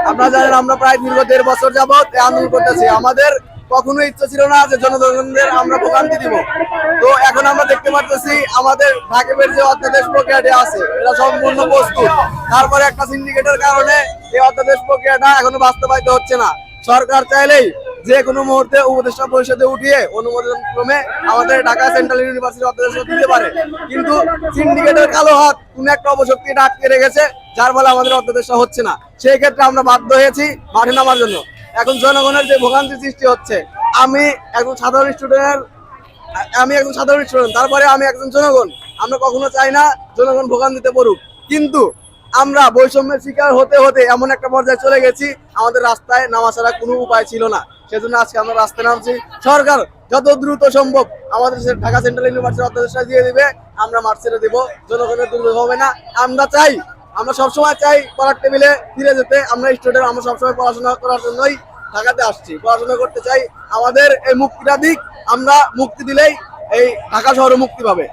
আপনারা জানেন আমরা প্রায় দীর্ঘ 1.5 বছর যাবত এই আন্দোলন করতেছি। আমাদের কখনো ইচ্ছা ছিল না যে জনগণদের আমরা ভোগান্তি দিব। তো এখন আমরা দেখতে পারতেছি আমাদের ঢাকের যে অধ্যাদেশ প্রক্রিয়াটি আছে এটা সম্পূর্ণ প্রস্তুত। তারপরে একটা সিন্ডিকেটের কারণে এই অধ্যাদেশ প্রক্রিয়াটা এখনো বাস্তবায়িত হচ্ছে না। সরকার চাইলেই যে কোনো মুহূর্তে উপদেষ্টা পরিষদে উঠিয়ে অনুমোদন ক্রমে আমাদের ঢাকা সেন্ট্রাল ইউনিভার্সিটি অধ্যাদেশ দিতে পারে, কিন্তু সিন্ডিকেটের কালো হাত কোন একটা অপশক্তি এটা আটকে রেখেছে, যার ফলে আমাদের অধ্যাদেশটা হচ্ছে না। সেই ক্ষেত্রে আমরা বাধ্য হয়েছি মাঠে নামার জন্য। এখন জনগণের যে ভোগান্তি সৃষ্টি হচ্ছে, আমি একজন সাধারণ স্টুডেন্ট, তারপরে আমি একজন জনগণ। আমরা কখনো চাই না জনগণ ভোগান্তিতে পড়ুক, কিন্তু আমরা বৈষম্যের শিকার হতে হতে এমন একটা পর্যায়ে চলে গেছি আমাদের রাস্তায় নামা ছাড়া কোনো উপায় ছিল না। সেজন্য আজকে আমরা রাস্তায় নামছি। সরকার যত দ্রুত সম্ভব আমাদের ঢাকা সেন্ট্রাল ইউনিভার্সিটির অধ্যাদেশটা দিয়ে দিবে, আমরা মাঠ ছেড়ে দিব। জনগণের দুর্ভোগ হবে না। আমরা সবসময় চাই পড়ার টেবিলে ফিরে যেতে। আমরা স্টুডেন্ট, আমরা সবসময় পড়াশোনা করার জন্যই ঢাকাতে আসছি, পড়াশোনা করতে চাই। আমাদের এই মুক্তিটা দিক, আমরা মুক্তি দিলেই এই ঢাকা শহর মুক্তি পাবে।